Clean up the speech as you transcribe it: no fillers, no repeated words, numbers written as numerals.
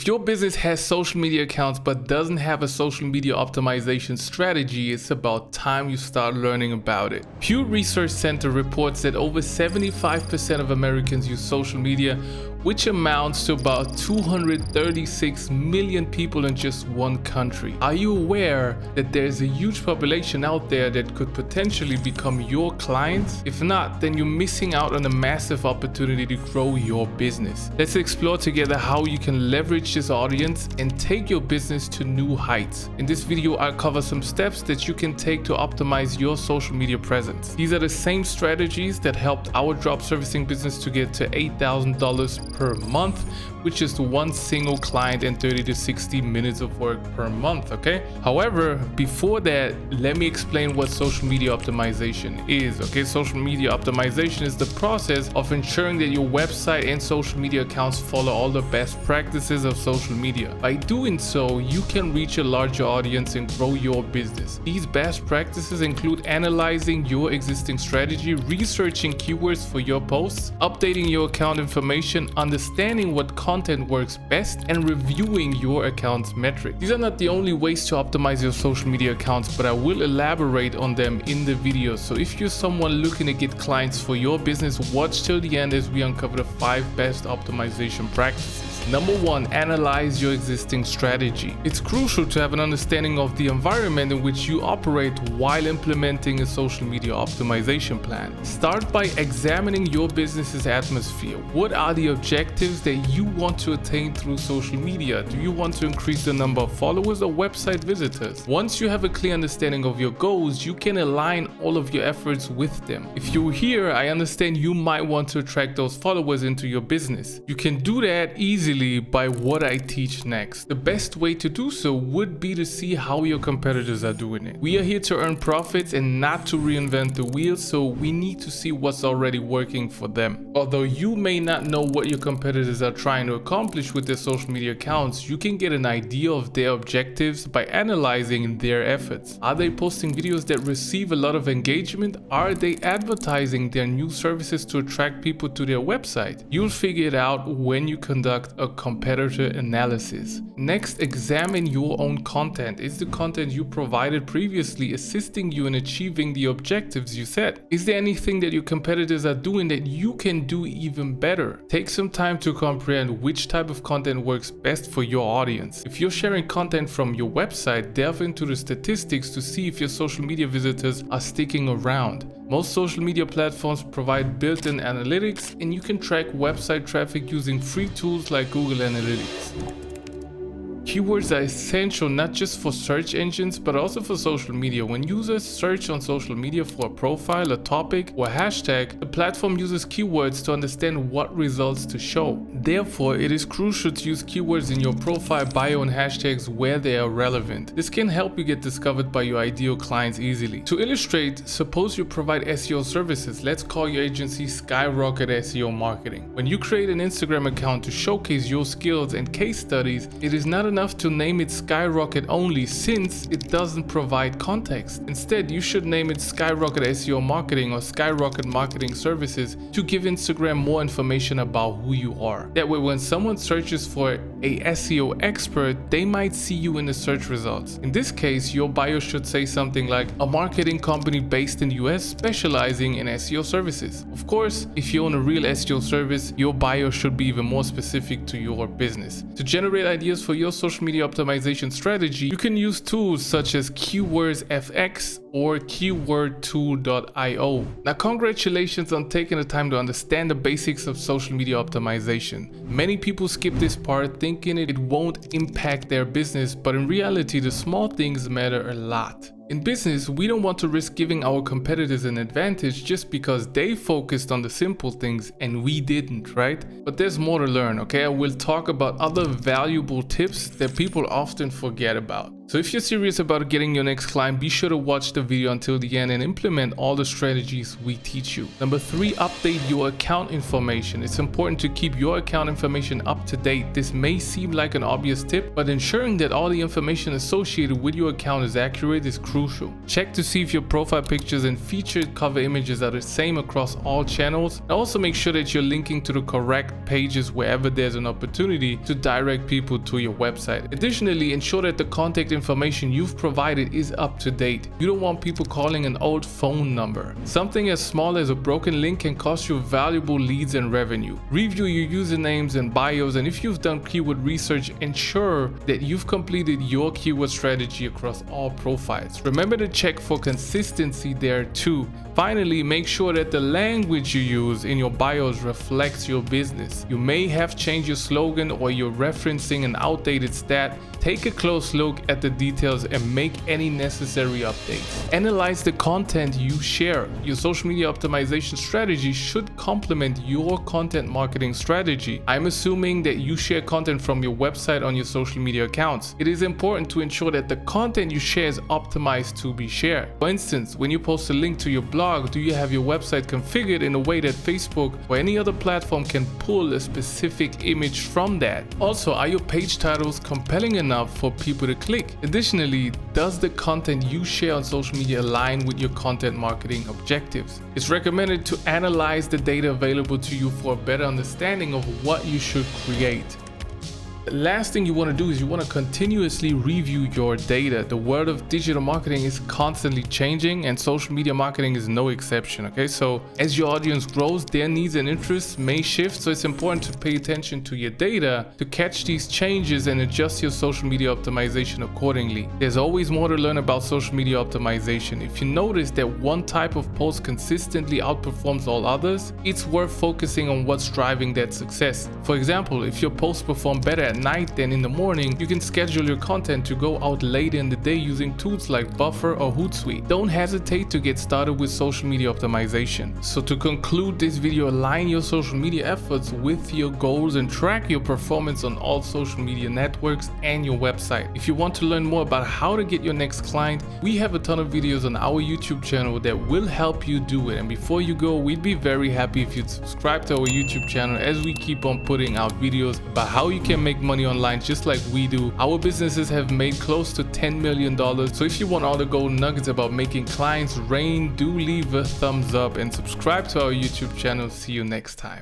If your business has social media accounts but doesn't have a social media optimization strategy, it's about time you start learning about it. Pew Research Center reports that over 75% of Americans use social media, which amounts to about 236 million people in just one country. Are you aware that there's a huge population out there that could potentially become your clients? If not, then you're missing out on a massive opportunity to grow your business. Let's explore together how you can leverage this audience and take your business to new heights. In this video, I'll cover some steps that you can take to optimize your social media presence. These are the same strategies that helped our drop servicing business to get to $8,000 per month, which is one single client and 30 to 60 minutes of work per month, okay? However, before that, let me explain what social media optimization is, okay? Social media optimization is the process of ensuring that your website and social media accounts follow all the best practices of social media. By doing so, you can reach a larger audience and grow your business. These best practices include analyzing your existing strategy, researching keywords for your posts, updating your account information, understanding what content works best, and reviewing your account's metrics. These are not the only ways to optimize your social media accounts, but I will elaborate on them in the video. So if you're someone looking to get clients for your business, watch till the end as we uncover the 5 best optimization practices. Number 1, analyze your existing strategy. It's crucial to have an understanding of the environment in which you operate while implementing a social media optimization plan. Start by examining your business's atmosphere. What are the objectives that you want to attain through social media? Do you want to increase the number of followers or website visitors? Once you have a clear understanding of your goals, you can align all of your efforts with them. If you're here, I understand you might want to attract those followers into your business. You can do that easily by what I teach next. The best way to do so would be to see how your competitors are doing it. We are here to earn profits and not to reinvent the wheel, so we need to see what's already working for them. Although you may not know what your competitors are trying to accomplish with their social media accounts, you can get an idea of their objectives by analyzing their efforts. Are they posting videos that receive a lot of engagement? Are they advertising their new services to attract people to their website? You'll figure it out when you conduct a competitor analysis. Next, examine your own content. Is the content you provided previously assisting you in achieving the objectives you set? Is there anything that your competitors are doing that you can do even better? Take some time to comprehend which type of content works best for your audience. If you're sharing content from your website, delve into the statistics to see if your social media visitors are sticking around. Most social media platforms provide built-in analytics, and you can track website traffic using free tools like Google Analytics. Keywords are essential not just for search engines, but also for social media. When users search on social media for a profile, a topic, or a hashtag, the platform uses keywords to understand what results to show. Therefore, it is crucial to use keywords in your profile, bio, and hashtags where they are relevant. This can help you get discovered by your ideal clients easily. To illustrate, suppose you provide SEO services. Let's call your agency Skyrocket SEO Marketing. When you create an Instagram account to showcase your skills and case studies, it is not enough to name it Skyrocket only, since it doesn't provide context. Instead, you should name it Skyrocket SEO Marketing or Skyrocket Marketing Services to give Instagram more information about who you are. That way, when someone searches for a SEO expert, they might see you in the search results. In this case, your bio should say something like a marketing company based in the US specializing in SEO services. Of course, if you own a real SEO service, your bio should be even more specific to your business. To generate ideas for your social media optimization strategy, you can use tools such as Keywords FX or keywordtool.io. Now, congratulations on taking the time to understand the basics of social media optimization. Many people skip this part thinking it won't impact their business, but in reality, the small things matter a lot. In business, we don't want to risk giving our competitors an advantage just because they focused on the simple things and we didn't, right? But there's more to learn, okay? I will talk about other valuable tips that people often forget about. So if you're serious about getting your next client, be sure to watch the video until the end and implement all the strategies we teach you. Number 3, update your account information. It's important to keep your account information up to date. This may seem like an obvious tip, but ensuring that all the information associated with your account is accurate is crucial crucial. Check to see if your profile pictures and featured cover images are the same across all channels, and also make sure that you're linking to the correct pages wherever there's an opportunity to direct people to your website. Additionally, ensure that the contact information you've provided is up to date. You don't want people calling an old phone number. Something as small as a broken link can cost you valuable leads and revenue. Review your usernames and bios, and if you've done keyword research, ensure that you've completed your keyword strategy across all profiles. Remember to check for consistency there too. Finally, make sure that the language you use in your bios reflects your business. You may have changed your slogan or you're referencing an outdated stat. Take a close look at the details and make any necessary updates. Analyze the content you share. Your social media optimization strategy should complement your content marketing strategy. I'm assuming that you share content from your website on your social media accounts. It is important to ensure that the content you share is optimized to be shared. For instance, when you post a link to your blog, do you have your website configured in a way that Facebook or any other platform can pull a specific image from that? Also, are your page titles compelling enough for people to click? Additionally, does the content you share on social media align with your content marketing objectives? It's recommended to analyze the data available to you for a better understanding of what you should create. The last thing you want to do is you want to continuously review your data. The world of digital marketing is constantly changing, and social media marketing is no exception. Okay, so as your audience grows, their needs and interests may shift, so it's important to pay attention to your data to catch these changes and adjust your social media optimization accordingly. There's always more to learn about social media optimization. If you notice that one type of post consistently outperforms all others, it's worth focusing on what's driving that success. For example, if your posts perform better at night than in the morning, you can schedule your content to go out later in the day using tools like Buffer or Hootsuite. Don't hesitate to get started with social media optimization. So to conclude this video, align your social media efforts with your goals and track your performance on all social media networks and your website. If you want to learn more about how to get your next client, we have a ton of videos on our YouTube channel that will help you do it. And before you go, we'd be very happy if you'd subscribe to our YouTube channel, as we keep on putting out videos about how you can make money online just like we do. Our businesses have made close to $10 million. So if you want all the golden nuggets about making clients rain, do leave a thumbs up and subscribe to our YouTube channel. See you next time.